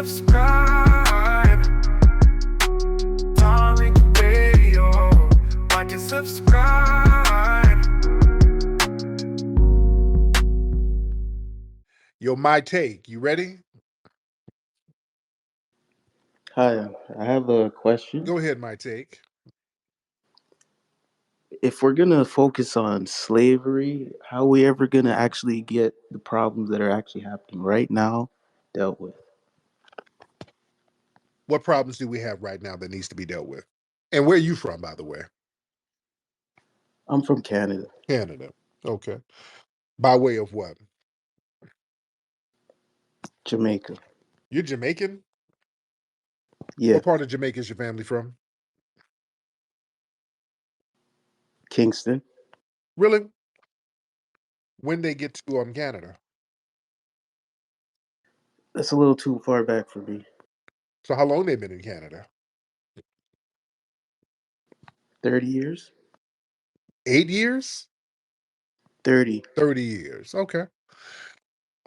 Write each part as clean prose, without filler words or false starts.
subscribe. Darling Radio, like and subscribe. Yo, my take. You ready? Hi, I have a question. Go ahead, my take. If we're gonna focus on slavery, how are we ever gonna actually get the problems that are actually happening right now dealt with? What problems do we have right now that needs to be dealt with? And where are you from, by the way? I'm from Canada, Canada. Okay. By way of what? Jamaica. You're Jamaican? Yeah, What part of Jamaica is your family from? Kingston. Really? When they get to Canada? That's a little too far back for me. So how long they been in Canada? 30 years? 8 years? 30, 30 years. Okay.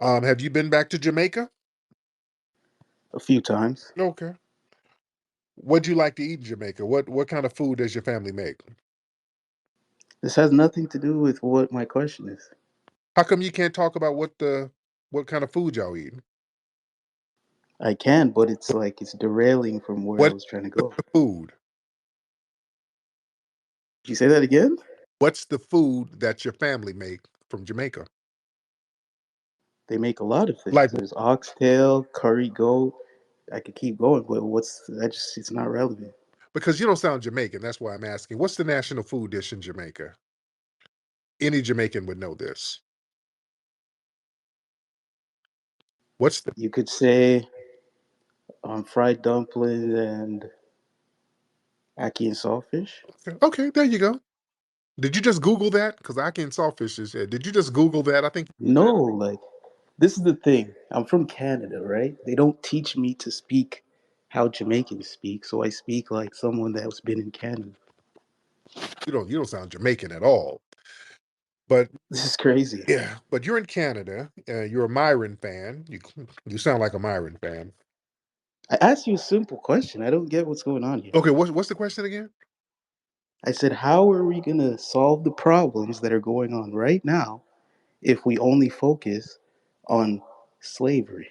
Have you been back to Jamaica? a few times. Okay. What do you like to eat in Jamaica? What kind of food does your family make? This has nothing to do with what my question is. How come you can't talk about what kind of food y'all eat? I can, but it's like it's derailing from where I What's was trying to go. the food? Did you say that again? What's the food that your family make from Jamaica? They make a lot of Like, things. There's oxtail, curry goat. I could keep going, but it's not relevant. because you don't sound Jamaican, that's why I'm asking. What's the national food dish in Jamaica? Any Jamaican would know this. What's the You could say fried dumplings and ackee and saltfish. okay, there you go. Did you just Google that? Because I can sawfish is here. Did you just Google that? I think No, like this is the thing. I'm from Canada, right? They don't teach me to speak how Jamaicans speak, so I speak like someone that's been in Canada. you don't sound Jamaican at all. But This is crazy. yeah, but you're in Canada. You're a Myron fan. You sound like a Myron fan. I asked you a simple question. I don't get what's going on here. Okay, what's the question again? I said, how are we going to solve the problems that are going on right now if we only focus on slavery?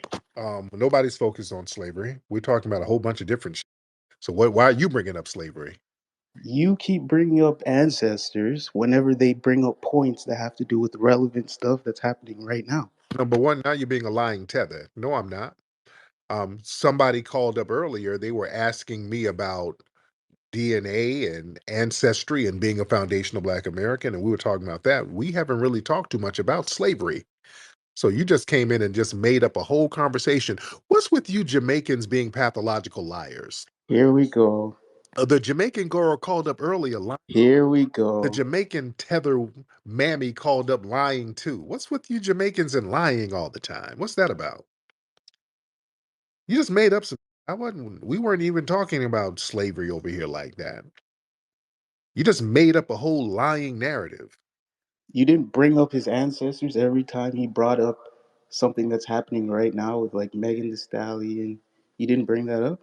Nobody's focused on slavery. We're talking about a whole bunch of different. So why are you bringing up slavery? You keep bringing up ancestors whenever they bring up points that have to do with relevant stuff that's happening right now. Number one, now you're being a lying tether. No, I'm not. Somebody called up earlier. They were asking me about DNA and ancestry and being a foundational Black American, and we were talking about that. We haven't really talked too much about slavery. So you just came in and just made up a whole conversation. What's with you Jamaicans being pathological liars? Here we go. The Jamaican girl called up earlier lying. Here we The go. Jamaican tether mammy called up lying too. What's with you Jamaicans and lying all the time? What's that about? You just made up some. We weren't even talking about slavery over here like that. You just made up a whole lying narrative. You didn't bring up his ancestors every time he brought up something that's happening right now with like Megan the Stallion. You didn't bring that up?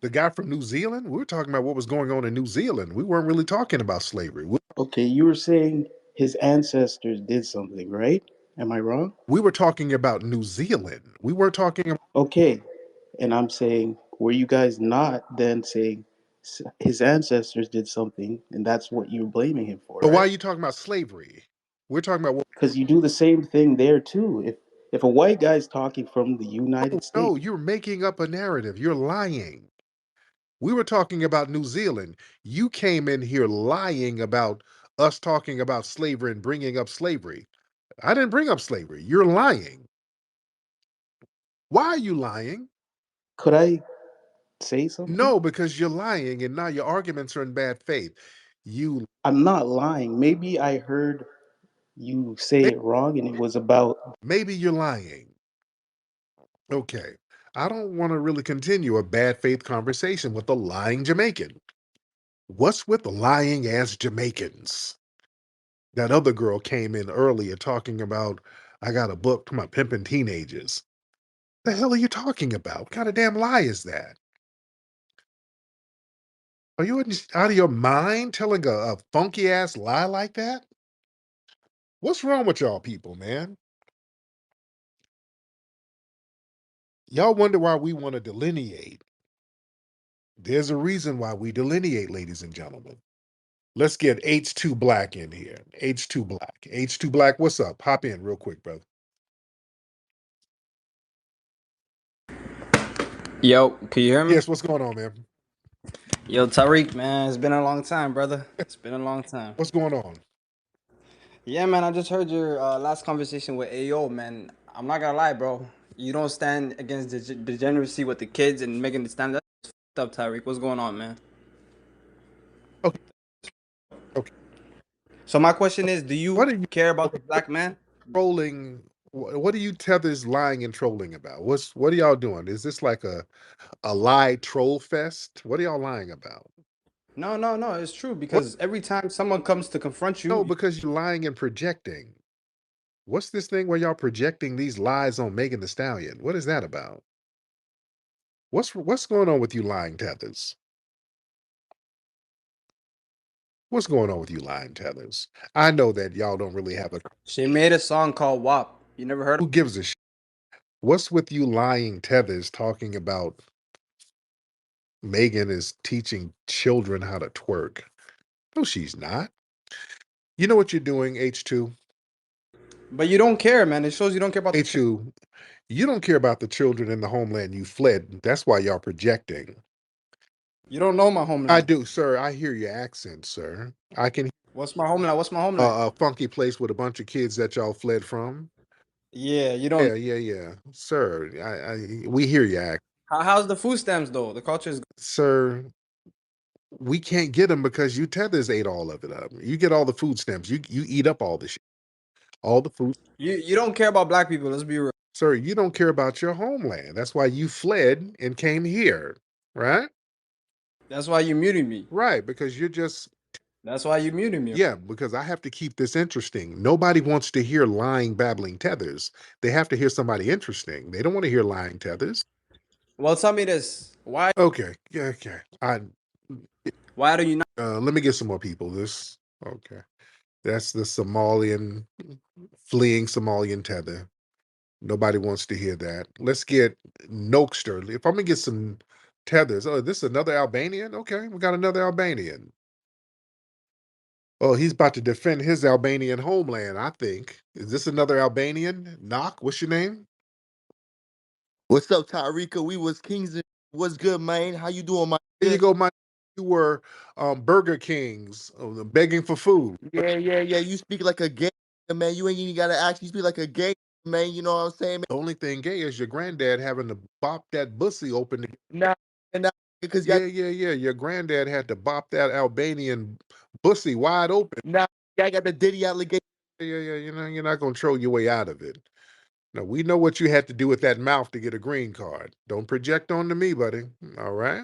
The guy from New Zealand, we were talking about what was going on in New Zealand. We weren't really talking about slavery. Okay, you were saying his ancestors did something, right? Am I wrong? We were talking about New Zealand. We weren't talking about. Okay, and I'm saying, were you guys not then saying his ancestors did something and that's what you're blaming him for, So why right? are you talking about slavery? We're talking about what. Because you do the same thing there too. If a white guy's talking from the No, United no, States, you're making up a narrative. You're lying. We were talking about New Zealand. You came in here lying about us talking about slavery and bringing up slavery. I didn't bring up slavery. You're lying. Why are you lying? could I say something? No, because you're lying and now your arguments are in bad faith. You I'm not lying. Maybe I heard you say it wrong and it was about. maybe you're lying. Okay. I don't want to really continue a bad faith conversation with a lying Jamaican. What's with lying ass Jamaicans? That other girl came in earlier talking about I got a book to my pimping teenagers. The hell are you talking about? What kind of damn lie is that? Are you out of your mind telling a funky ass lie like that? What's wrong with y'all people, man? Y'all wonder why we want to delineate. There's a reason why we delineate, ladies and gentlemen. Let's get H2 Black in here. H2 Black. H2 Black, what's up? Hop in real quick, brother. Yo, can you hear me? Yes, what's going on, man? Yo, Tariq, man, it's been a long time, brother. It's been a long time. What's going on? Yeah, man, I just heard your last conversation with AO, man. I'm not gonna lie, bro. You don't stand against the degeneracy with the kids and making it stand. That's fucked up, Tariq. What's going on, man? Okay, okay. So my question is, do What you are you care about the black man? trolling? What are you tethers lying and trolling about? What are y'all doing? Is this like a lie troll fest? What are y'all lying about? No, no, no. It's true What? because every time someone comes to confront No, you, because you're lying and projecting. What's this thing where y'all projecting these lies on Megan the Stallion? What is that about? What's going on with you lying tethers? What's going on with you lying tethers? I know that y'all don't really have a she made a song called WAP. You never heard of who gives a shit? What's with you lying tethers talking about Megan is teaching children how to twerk? No, she's not. You know what you're doing, H2? But you don't care, man. It shows you don't care about the child. H2, you don't care about the children in the homeland you fled. That's why y'all projecting. You don't know my I homeland. do, sir. I hear your accent, sir. I can What's my homeland? What's my homeland? a funky place with a bunch of kids that y'all fled from. Yeah, you don't. Yeah, sir. We hear you, How's the food stamps though? The culture is. sir. We can't get them because you tethers ate all of it up. You get all the food stamps. You eat up all the shit, all the food. You don't care about black people. Let's be real. Sir, you don't care about your homeland. That's why you fled and came here, right? That's why you muted me. Right, because you're just That's why you muted me. yeah. Because I have to keep this interesting. Nobody wants to hear lying, babbling tethers. They have to hear somebody interesting. They don't want to hear lying tethers. Well, tell me this. Okay, yeah, okay. Why do you not? Let me get some more people. This okay. That's the Somalian fleeing Somalian tether. Nobody wants to hear that. Let's get Nokester. If I'm gonna get some tethers, oh, this is another Albanian. Okay, we got another Albanian. Oh, he's about to defend his Albanian homeland. I think. Is this another Albanian? Knock. What's your name? What's up, Tariq? We was kings. What's good, man? How you doing, man? There you go, my. You were Burger Kings begging for food. Yeah. You speak like a gay man. You ain't even gotta actually speak like a gay man. You know what I'm saying? The only thing gay is your granddad having to bop that bussy open. Nah, because Yeah. Your granddad had to bop that Albanian bussy wide open. y'all got the Diddy allegation. Yeah. You know, you're not gonna troll your way out of it. Now we know what you had to do with that mouth to get a green card. Don't project onto me, buddy. All right.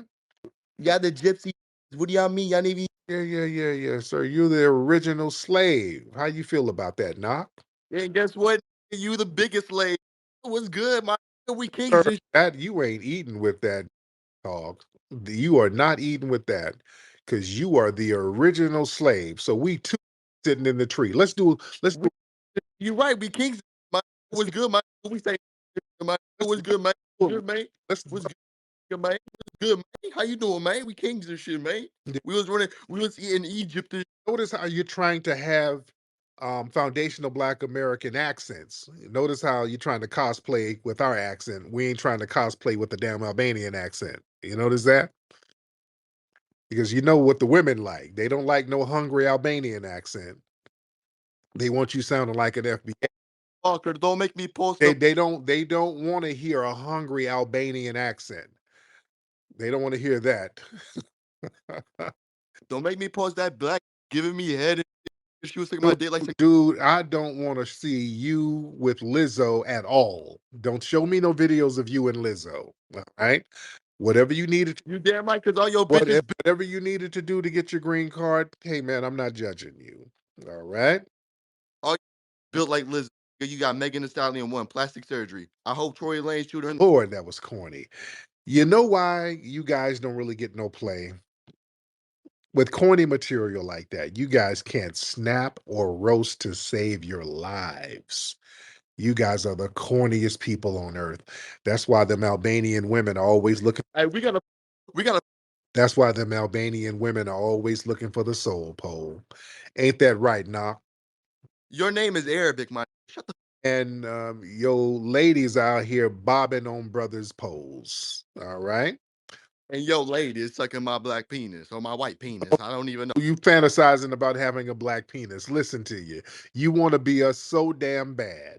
Y'all the gypsy. What do y'all mean? Y'all need Yeah, sir. You're the original slave. How you feel about that, Knock? and guess what? You the biggest slave. What's good, man? We kings. Sir, And that you ain't eating with that dog. You are not eating with that because you are the original slave. So we two sitting in the tree. Let's do. you're right. We kings. Man. What's good, man? We say, man. What's good, man? Good, man. Let's What's good, man? What's good, man? How you doing, man? We kings and shit, man. We was in Egypt. notice how you're trying to have foundational Black American accents. Notice how you're trying to cosplay with our accent. We ain't trying to cosplay with the damn Albanian accent. You notice that? Because you know what the women like. They don't like no hungry Albanian accent. They want you sounding like an FBI. Walker, don't make me post They don't want to hear a hungry Albanian accent. They don't want to hear that. Don't make me post that black giving me head and she was taking my dick like Dude, I don't want to see you with Lizzo at all. Don't show me no videos of you and Lizzo. All right. Whatever you needed, you damn right, because all your bitches whatever you needed to do to get your green card. Hey man, I'm not judging you. All right. all built like Liz. You got Megan Thee Stallion 1, plastic surgery. I hope Troy Lane shooter. Lord, that was corny. You know why you guys don't really get no play? With corny material like that, you guys can't snap or roast to save your lives. You guys are the corniest people on earth. That's why them Albanian women are always looking. Hey, we gotta. That's why them Albanian women are always looking for the soul pole. Ain't that right, Knock? Your name is Arabic, my. Shut the. And yo ladies out here bobbing on brothers' poles. All right. And yo, lady is sucking my black penis or my white penis. I don't even know. You fantasizing about having a black penis. Listen to you. You want to be us so damn bad.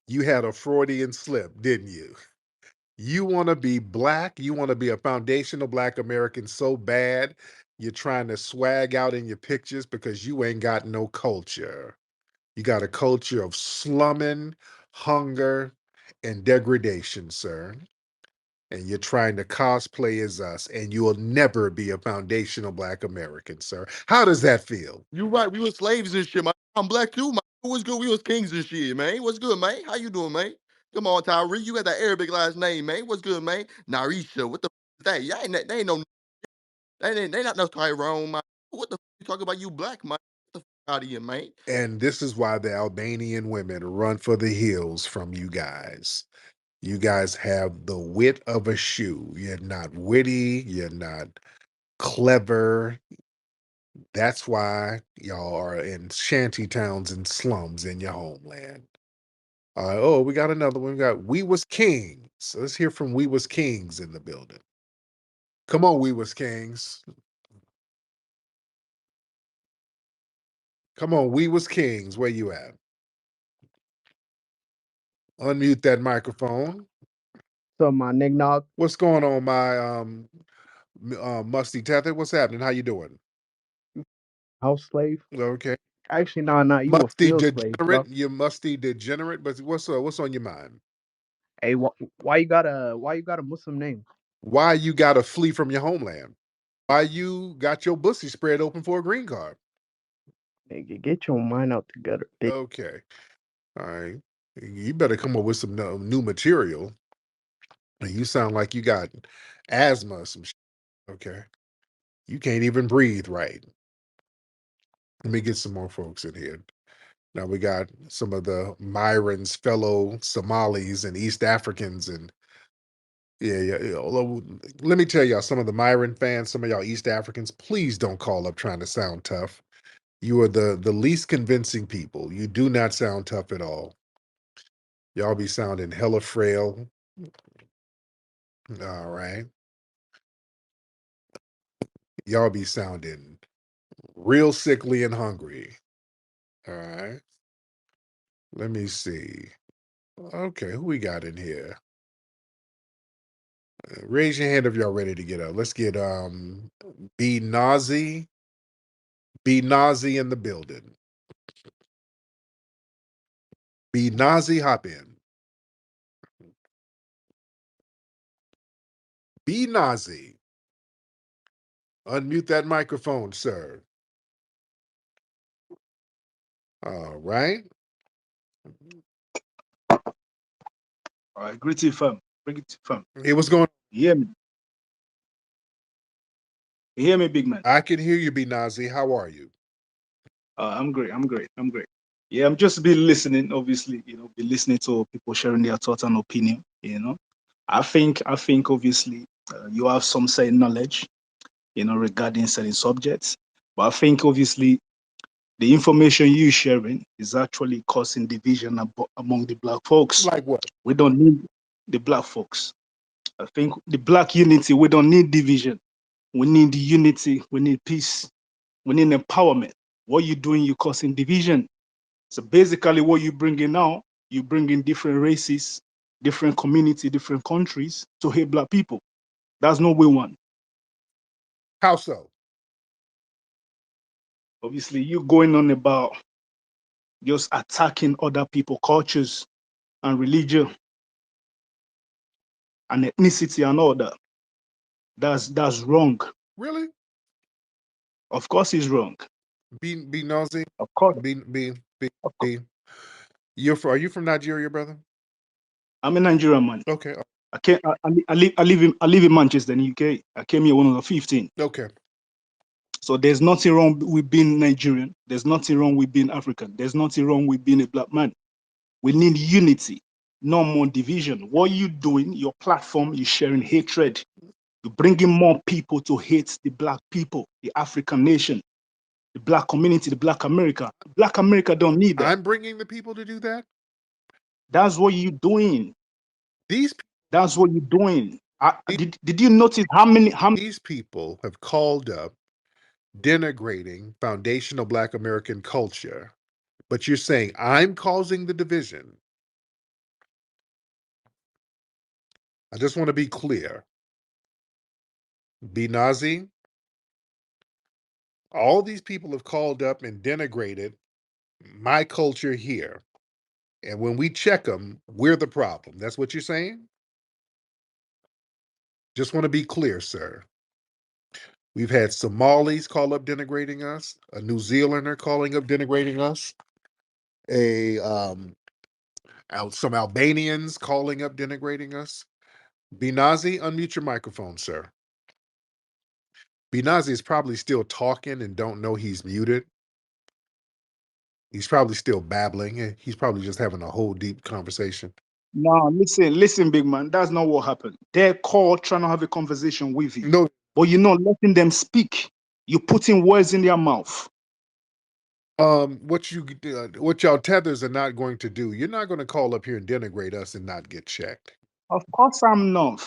You had a Freudian slip, didn't you? You want to be black. You want to be a foundational black American so bad. You're trying to swag out in your pictures because you ain't got no culture. You got a culture of slumming, hunger, and degradation, sir. And you're trying to cosplay as us, and you will never be a foundational black American, sir. How does that feel? You right. We was slaves and shit, man. I'm black too, man. What's good? We was kings and shit, man. What's good, man? How you doing, man? Come on, Tariq. You got that Arabic last name, man. What's good, man? Narisha. What the is that? Yeah, they ain't no. They not no Tyrone, man. What the you talking about? You black, man. Get the out of here, man. And this is why the Albanian women run for the hills from you guys. You guys have the wit of a shoe. You're not witty. You're not clever. That's why y'all are in shanty towns and slums in your homeland. Oh, we got another one. We was kings. So let's hear from We Was Kings in the building. Come on, We Was Kings. Come on, We Was Kings. Where you at? Unmute that microphone. So my Nog. What's going on, my musty tether? What's happening? How you doing? House slave. Okay. Actually, no, you a Musty field slave, bro. degenerate. You musty degenerate. But what's on your mind? Hey, why you got a Muslim name? Why you gotta flee from your homeland? Why you got your pussy spread open for a green card? Hey, get your mind out together. Okay. All right. You better come up with some new material. You sound like you got asthma or some shit. Okay. You can't even breathe right. Let me get some more folks in here. Now we got some of the Myron's fellow Somalis and East Africans and yeah. Although, let me tell y'all, some of the Myron fans, some of y'all East Africans, please don't call up trying to sound tough. You are the least convincing people. You do not sound tough at all. Y'all be sounding hella frail. All right. Y'all be sounding real sickly and hungry. All right. Let me see. Okay, who we got in here? Raise your hand if y'all ready to get up. Let's get Be Nazi. Be Nazi in the building. Be Nazi, hop in. Be Nazi. Unmute that microphone, sir. All right. All right, greeting fam. Bring it fam. Hey, what's going on? You hear me? You hear me, big man? I can hear you, Be Nazi. How are you? I'm great. Yeah, I'm just be listening, obviously, be listening to people sharing their thoughts and opinion. I think obviously you have some certain knowledge, regarding certain subjects. But I think obviously the information you sharing is actually causing division among the black folks. Like what? We don't need the black folks. I think the black unity, we don't need division. We need unity. We need peace. We need empowerment. What you're doing, you're causing division. So basically what you're bringing now, you bring in different races, different community, different countries to hate black people. That's not what we want. How so? Obviously, you're going on about just attacking other people, cultures and religion and ethnicity and all that. That's wrong. Really? Of course it's wrong. Be Nazi. Of course. Be Of course. Are you from Nigeria, brother? I'm a Nigerian man. Okay. I live in Manchester, in the UK. I came here when I was 15. Okay. So there's nothing wrong with being Nigerian. There's nothing wrong with being African. There's nothing wrong with being a black man. We need unity, no more division. What you doing, your platform, you're sharing hatred. You're bringing more people to hate the black people, the African nation, the black community, the black America. Black America don't need that. I'm bringing the people to do that. That's what you're doing. That's what you're doing. Did you notice how many these people have called up denigrating foundational Black American culture, but you're saying I'm causing the division? I just want to be clear. Nazi, all these people have called up and denigrated my culture here. And when we check them, we're the problem. That's what you're saying? Just want to be clear, sir. We've had Somalis call up denigrating us, a New Zealander calling up denigrating us, some Albanians calling up denigrating us. Binazi, unmute your microphone, sir. Binazi is probably still talking and don't know he's muted. He's probably still babbling. He's probably just having a whole deep conversation. No, listen, big man. That's not what happened. They're called trying to have a conversation with you. No, but you're not letting them speak. You're putting words in their mouth. What y'all tethers are not going to do, you're not going to call up here and denigrate us and not get checked. Of course I'm not.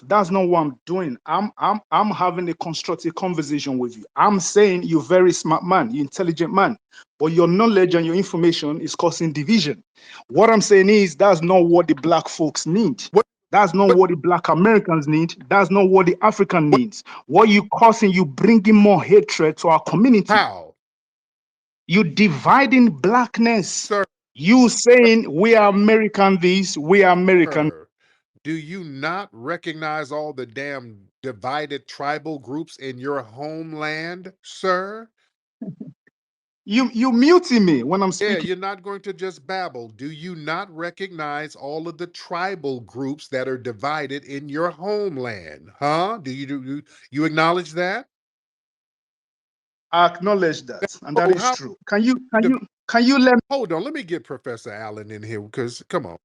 That's not what I'm doing. I'm having a constructive conversation with you. I'm saying you're very smart man, you're intelligent man, but your knowledge and your information is causing division. What I'm saying is that's not what the black folks need. That's not what the black Americans need. That's not what the African needs. What you causing, you bringing more hatred to our community. How? You dividing blackness. Sir. You saying we are American this, we are American. Sir, do you not recognize all the damn divided tribal groups in your homeland, sir? You muting me when I'm speaking. Yeah, you're not going to just babble. Do you not recognize all of the tribal groups that are divided in your homeland? Huh? Do you acknowledge that? I acknowledge that, and that is true. Can you let me? Hold on, let me get Professor Allen in here because come on,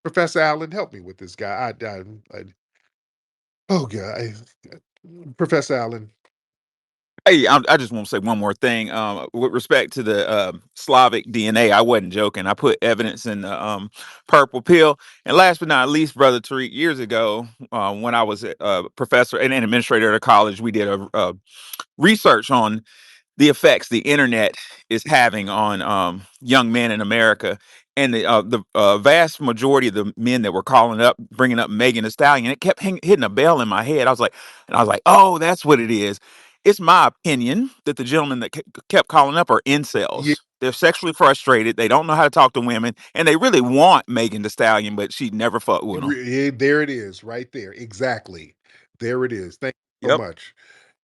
Professor Allen, help me with this guy. Oh God, Professor Allen. Hey, I just want to say one more thing. With respect to the Slavic DNA, I wasn't joking. I put evidence in the purple pill. And last but not least, Brother Tariq, years ago, when I was a professor and an administrator at a college, we did a research on the effects the internet is having on young men in America. And the vast majority of the men that were calling up, bringing up Megan Thee Stallion, it kept hitting a bell in my head. I was like, oh, that's what it is. It's my opinion that the gentlemen that kept calling up are incels. Yeah. They're sexually frustrated. They don't know how to talk to women, and they really want Megan Thee Stallion, but she never fucked with them. There it is, right there. Exactly. There it is. Thank you so much.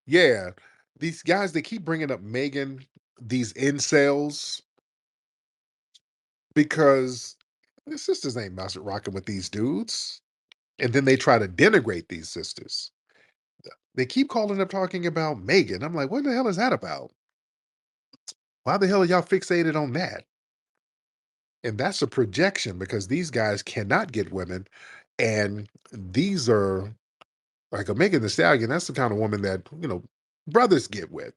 Yeah, these guys, they keep bringing up Megan, these incels, because the sisters ain't rocking with these dudes. And then they try to denigrate these sisters. They keep calling up talking about Megan. I'm like, what the hell is that about? Why the hell are y'all fixated on that? And that's a projection because these guys cannot get women. And these are like a Megan Thee Stallion. That's the kind of woman that, brothers get with.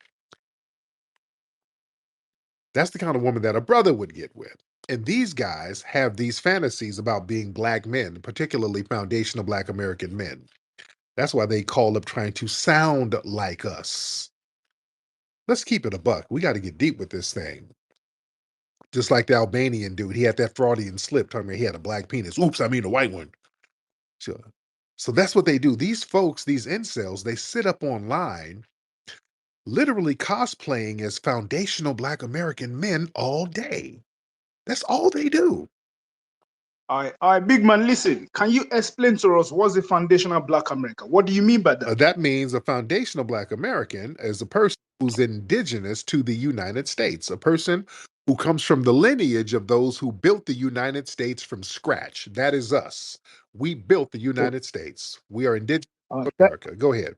That's the kind of woman that a brother would get with. And these guys have these fantasies about being black men, particularly foundational Black American men. That's why they call up trying to sound like us. Let's keep it a buck. We got to get deep with this thing. Just like the Albanian dude, he had that Freudian slip telling me he had a black penis. Oops, I mean a white one. So that's what they do. These folks, these incels, they sit up online literally cosplaying as foundational Black American men all day. That's all they do. All right, big man, listen. Can you explain to us what's the foundational Black America? What do you mean by that? That means a foundational Black American is a person who's indigenous to the United States, a person who comes from the lineage of those who built the United States from scratch. That is us. We built the So, United States. We are indigenous to that, America. Go ahead.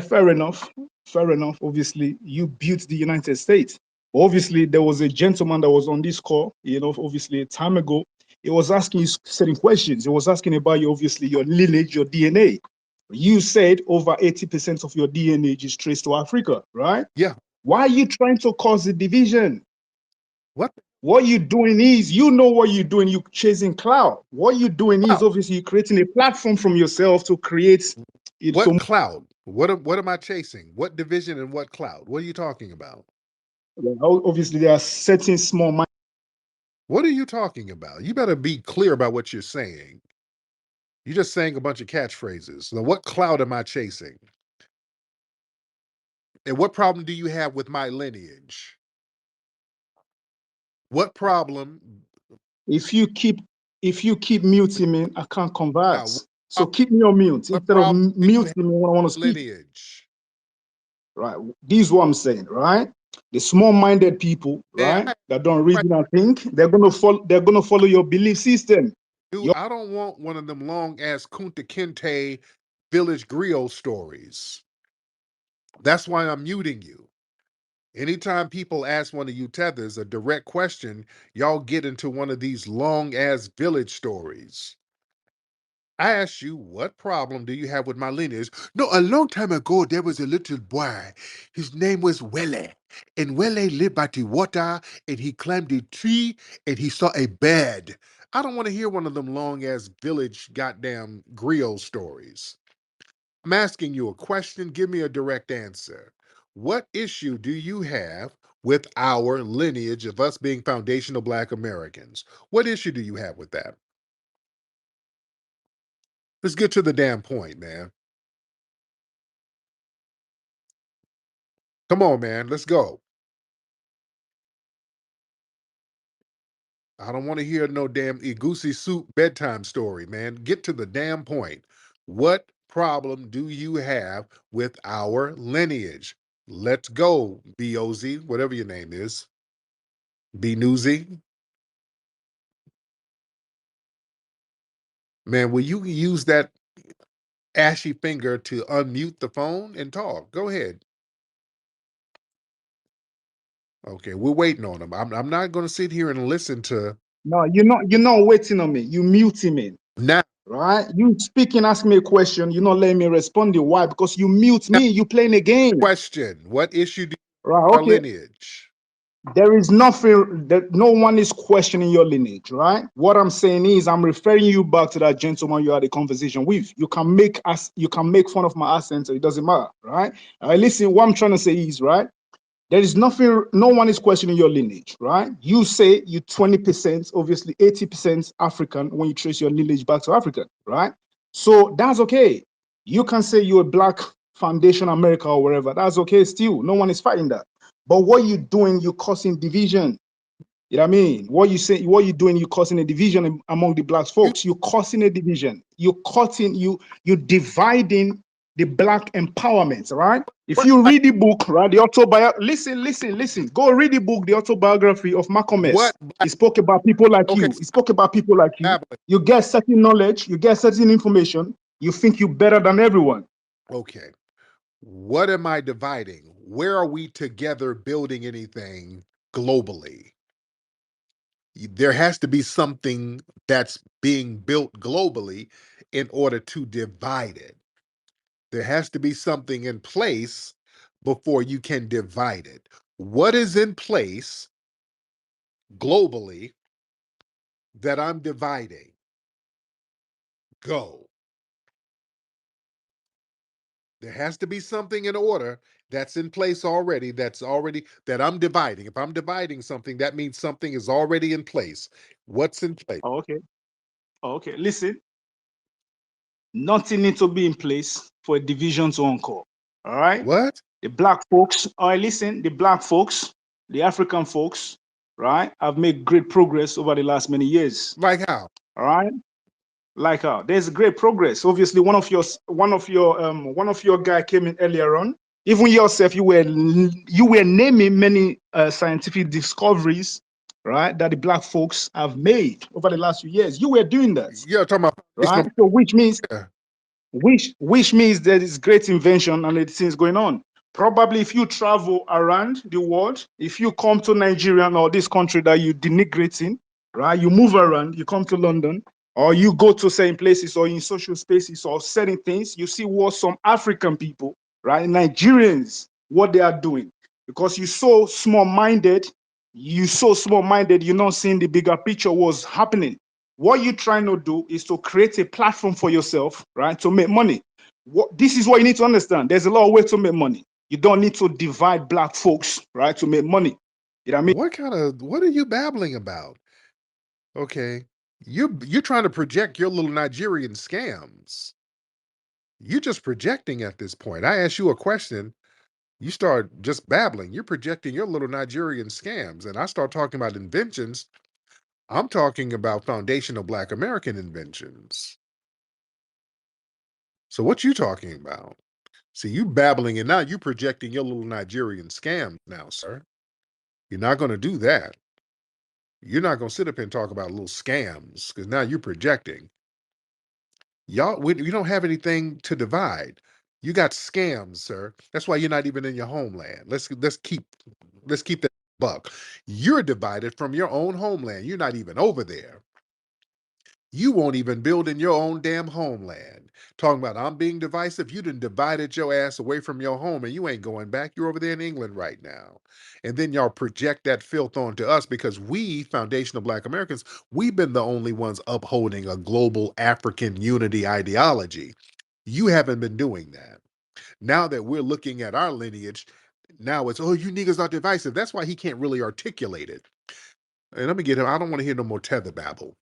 fair enough. Fair enough. Obviously, you built the United States. Obviously, there was a gentleman that was on this call, obviously a time ago. He was asking you certain questions. He was asking about you, obviously, your lineage, your DNA. You said over 80% of your DNA is traced to Africa, right? Yeah. Why are you trying to cause a division? What? What you're doing is, you know what you're doing, you're chasing cloud. What you're doing is, Cloud. obviously, you're creating a platform from yourself to create it. What So, cloud? What am I chasing? What division and what cloud? What are you talking about? obviously, there are certain small minds. What are you talking about? You better be clear about what you're saying. You're just saying a bunch of catchphrases. Now, what cloud am I chasing? And what problem do you have with my lineage? What problem? If you keep muting me, I can't Now, converse. So keep me on mute what instead of problem do you have muting me when I want to with speak. lineage? Right. This is what I'm saying, right? The small-minded people, Man, right, that don't reason and think, they're gonna follow your belief system. I don't want one of them long ass Kunta Kinte village griot stories. That's why I'm muting you. Anytime people ask one of you tethers a direct question, y'all get into one of these long ass village stories. I asked you, what problem do you have with my lineage? No, a long time ago, there was a little boy. His name was Wele. And Wele lived by the water, and he climbed a tree, and he saw a bed. I don't want to hear one of them long ass village goddamn griot stories. I'm asking you a question. Give me a direct answer. What issue do you have with our lineage of us being foundational Black Americans? What issue do you have with that? Let's get to the damn point, man. Come on, man. Let's go. I don't want to hear no damn Egusi soup bedtime story, man. Get to the damn point. What problem do you have with our lineage? Let's go, BOZ, whatever your name is. Be newsy. Man, will you use that ashy finger to unmute the phone and talk? Go ahead. Okay, we're waiting on him. I'm not going to sit here and listen to. No, you're not waiting on me. You muting me. Now, Right? You speaking, ask me a question, you're not letting me respond. Why? Because you mute me, you playing a game. question. What issue do you Right, have with our okay. lineage? There is nothing that no one is questioning your lineage, right? What I'm saying is I'm referring you back to that gentleman you had a conversation with. You can make fun of my accent, so it doesn't matter, right? Listen, what I'm trying to say is, right? There is nothing, no one is questioning your lineage, right? You say you 20%, obviously 80% African when you trace your lineage back to Africa, right? So that's okay. You can say you're a Black Foundation America or wherever. That's okay still. No one is fighting that. But what you're doing, you're causing division. You know what I mean? What you're doing, you're causing a division among the Black folks. You're causing a division. You're dividing the Black empowerment, right? If What you read the book, right, the listen. Go read the book, the autobiography of Malcolm X. what He spoke about people like okay, you. He spoke about people like you. You get certain knowledge, you get certain information, you think you're better than everyone. okay. What am I dividing? Where are we together building anything globally? There has to be something that's being built globally in order to divide it. There has to be something in place before you can divide it. What is in place globally that I'm dividing? Go. There has to be something in order that's in place already, that I'm dividing. If I'm dividing something, that means something is already in place. What's in place? Okay. Listen, nothing needs to be in place for a division to occur. All right? What? The Black folks, all right, listen, the Black folks, the African folks, right, have made great progress over the last many years. Like how? All right? Like how? There's great progress. Obviously, one of your guy came in earlier on. Even yourself, you were naming many scientific discoveries, right, that the black folks have made over the last few years. You were doing that, Yeah, talking about right? foundational. So which means Yeah. which means there is great invention and the things going on. Probably if you travel around the world, if you come to Nigeria or this country that you denigrating, right? You move around, you come to London, or you go to certain places or in social spaces or certain things, you see what some African people, right? Nigerians, what they are doing. Because you're so small-minded, you're not seeing the bigger picture what's happening. What you're trying to do is to create a platform for yourself, right, to make money. This is what you need to understand. There's a lot of ways to make money. You don't need to divide black folks, right, to make money. You know what I mean? What are you babbling about? Okay. You're trying to project your little Nigerian scams. You're just projecting at this point. I ask you a question, you start just babbling. You're projecting your little Nigerian scams. And I start talking about inventions. I'm talking about foundational Black American inventions. So what you talking about? See, you babbling and now you projecting your little Nigerian scam now, sir. You're not going to do that. You're not going to sit up and talk about little scams because now you're projecting. You don't have anything to divide. You got scams, sir. That's why you're not even in your homeland. Let's keep that buck. You're divided from your own homeland. You're not even over there. You won't even build in your own damn homeland. Talking about I'm being divisive. You done divided your ass away from your home and you ain't going back. You're over there in England right now. And then y'all project that filth onto us because we, foundational Black Americans, we've been the only ones upholding a global African unity ideology. You haven't been doing that. Now that we're looking at our lineage, now it's, oh, you niggas are divisive. That's why he can't really articulate it. And let me get him. I don't want to hear no more tether babble.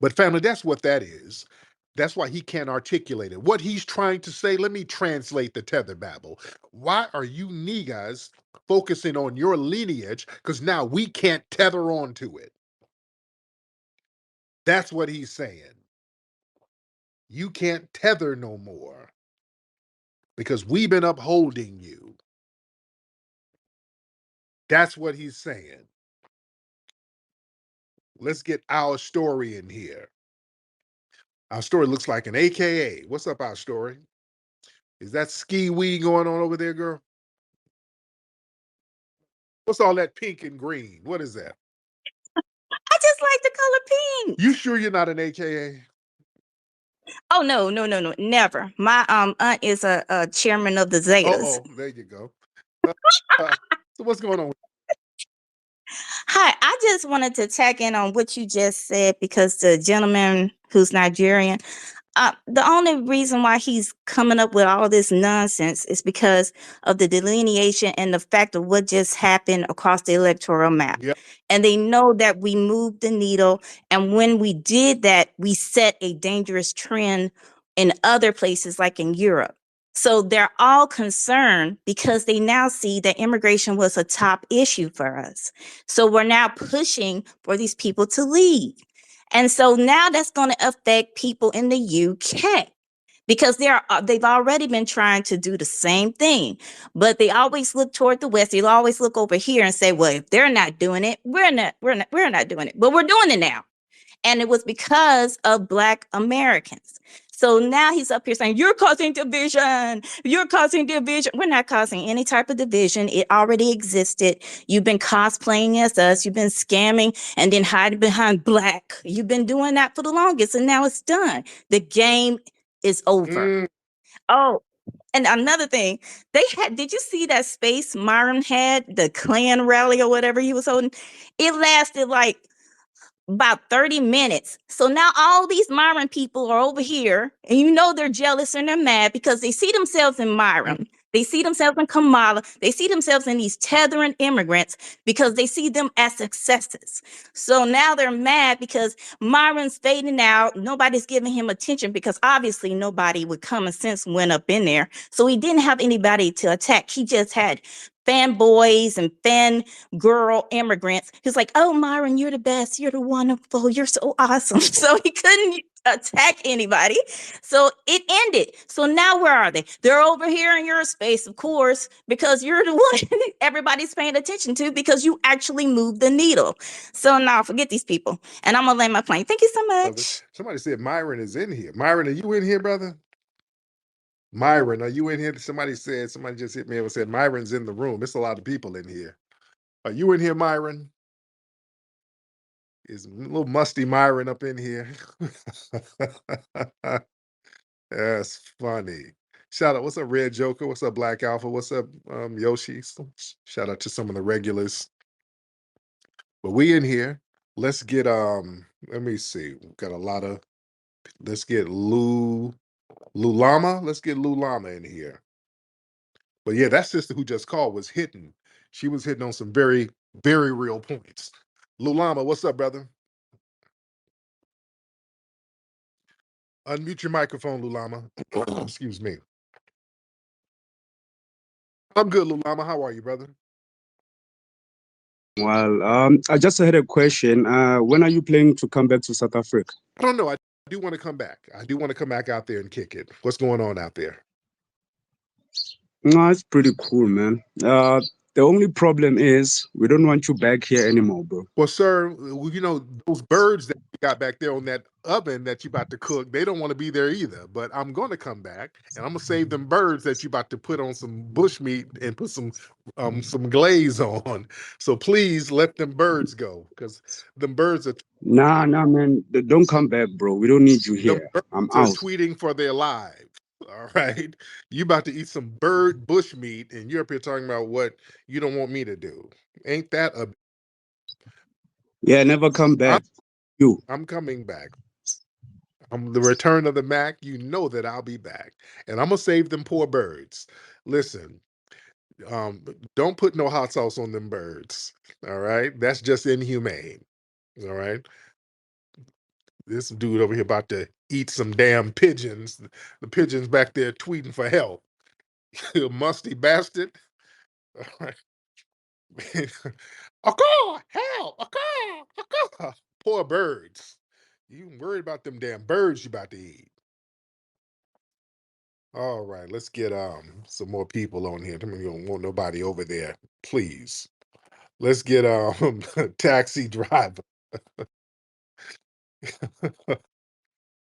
But family, that's what that is. That's why he can't articulate it. What he's trying to say, let me translate the tether babble. Why are you niggas focusing on your lineage? Because now we can't tether on to it. That's what he's saying. You can't tether no more because we've been upholding you. That's what he's saying. Let's get our story in here. Our story looks like an AKA. What's up, our story? Is that ski wee going on over there, girl? What's all that pink and green? What is that? I just like the color pink. You sure you're not an AKA? Oh no, never. My aunt is a chairman of the Zetas. Oh, there you go. So what's going on? Hi, I just wanted to tag in on what you just said because the gentleman who's Nigerian, the only reason why he's coming up with all this nonsense is because of the delineation and the fact of what just happened across the electoral map. Yep. And they know that we moved the needle. And when we did that, we set a dangerous trend in other places like in Europe. So they're all concerned because they now see that immigration was a top issue for us. So we're now pushing for these people to leave. And so now that's going to affect people in the UK because they've already been trying to do the same thing, but they always look toward the West. They'll always look over here and say, well, if they're not doing it, we're not doing it, but we're doing it now. And it was because of Black Americans. So now he's up here saying, you're causing division. You're causing division. We're not causing any type of division. It already existed. You've been cosplaying as us. You've been scamming and then hiding behind Black. You've been doing that for the longest, and now it's done. The game is over. Oh, and another thing, did you see that space Myron had, the Klan rally or whatever he was holding? It lasted like about 30 minutes. So now all these Myron people are over here, and you know they're jealous and they're mad because they see themselves in Myron. They see themselves in Kamala. They see themselves in these tethering immigrants because they see them as successes. So now they're mad because Myron's fading out. Nobody's giving him attention because obviously nobody with common sense went up in there. So he didn't have anybody to attack. He just had fanboys and fan girl immigrants. He's like, oh, Myron, you're the best. You're the wonderful. You're so awesome. So he couldn't attack anybody. So it ended. So now where are they? They're over here in your space, of course, because you're the one everybody's paying attention to because you actually moved the needle. So now forget these people. And I'm gonna land my plane. Thank you so much. Somebody said Myron is in here. Myron, are you in here, brother? Myron, are you in here? Somebody just hit me up and said Myron's in the room. It's a lot of people in here. Are you in here, Myron? Is a little musty Myron up in here? That's funny. Shout out, what's up, Red Joker? What's up, Black Alpha? What's up, Yoshi? Shout out to some of the regulars. But we in here. Let's get let me see. We've got a lot of, let's get Lulama. Let's get Lulama in here. But yeah, that sister who just called was hitting. She was hitting on some very, very real points. Lulama, what's up, brother? Unmute your microphone, Lulama. Excuse me. I'm good, Lulama. How are you, brother? Well, I just had a question. When are you planning to come back to South Africa? I don't know. I do want to come back. I do want to come back out there and kick it. What's going on out there? No, it's pretty cool, man. The only problem is we don't want you back here anymore, bro. Well, sir, you know, those birds that you got back there on that oven that you about to cook, they don't want to be there either. But I'm going to come back and I'm going to save them birds that you about to put on some bush meat and put some glaze on. So please let them birds go because them birds are... Nah, man. Don't come back, bro. We don't need you here. I'm out. Tweeting for their lives. All right. You about to eat some bird bush meat and you're up here talking about what you don't want me to do. Ain't that a... Yeah, never come back. I'm coming back. I'm the return of the Mac. You know that I'll be back. And I'm going to save them poor birds. Listen, don't put no hot sauce on them birds. All right. That's just inhumane. All right. This dude over here about to eat some damn pigeons. The pigeons back there tweeting for help. You musty bastard. All right. Help! Poor birds. You worried about them damn birds you about to eat. All right, let's get some more people on here. You don't want nobody over there, please. Let's get taxi driver.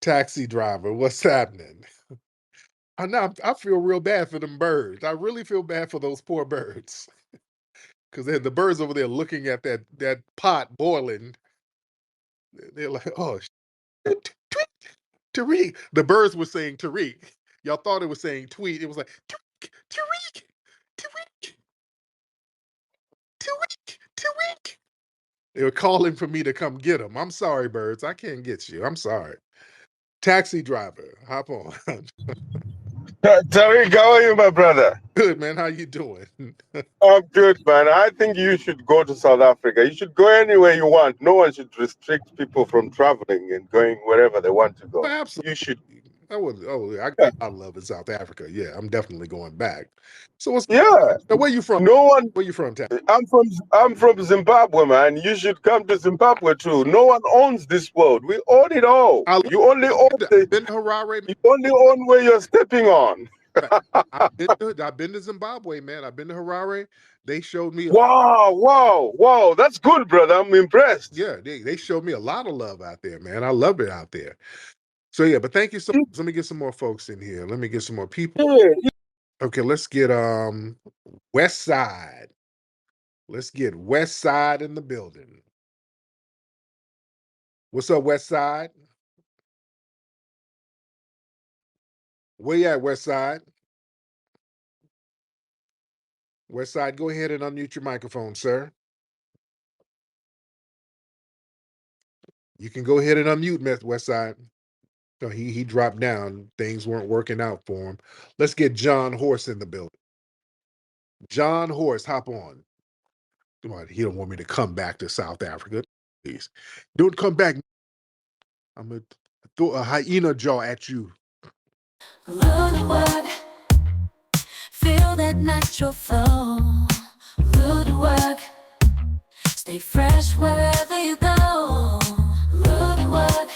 Taxi driver, what's happening? I feel real bad for them birds. I really feel bad for those poor birds. Because the birds over there looking at that pot boiling. They're like, oh, Tariq. The birds were saying Tariq. Y'all thought it was saying tweet. It was like, Tariq. They were calling for me to come get them. I'm sorry, birds. I can't get you. I'm sorry. Taxi driver, hop on. Tariq, how are you, my brother? Good, man. How you doing? I'm good, man. I think you should go to South Africa. You should go anywhere you want. No one should restrict people from traveling and going wherever they want to go. Well, absolutely. You should. I got a lot of love in South Africa. Yeah, I'm definitely going back. So where you from? No one. Where you from, Taxi? I'm from Zimbabwe, man. You should come to Zimbabwe too. No one owns this world. We own it all. You only own been to Harare. You only own where you're stepping on. I've been to Zimbabwe, man. I've been to Harare. They showed me. Wow. That's good, brother. I'm impressed. Yeah, they showed me a lot of love out there, man. I love it out there. So yeah, but thank you so much. Let me get some more folks in here. Let me get some more people. Yeah. Okay, let's get West Side. Let's get West Side in the building. What's up, West Side? Where you at, West Side? West Side, go ahead and unmute your microphone, sir. You can go ahead and unmute, West Side. So he dropped down. Things weren't working out for him. Let's get John Horse in the building. John Horse, hop on. Come on, he don't want me to come back to South Africa. Please. Don't come back. I'm going to throw a hyena jaw at you. Rude work, feel that natural flow. Rude work, stay fresh wherever you go. Rude work,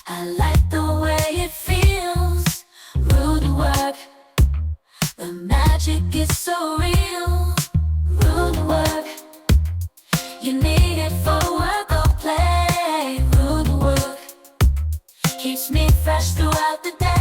I You need it for work or play. Rude work keeps me fresh throughout the day.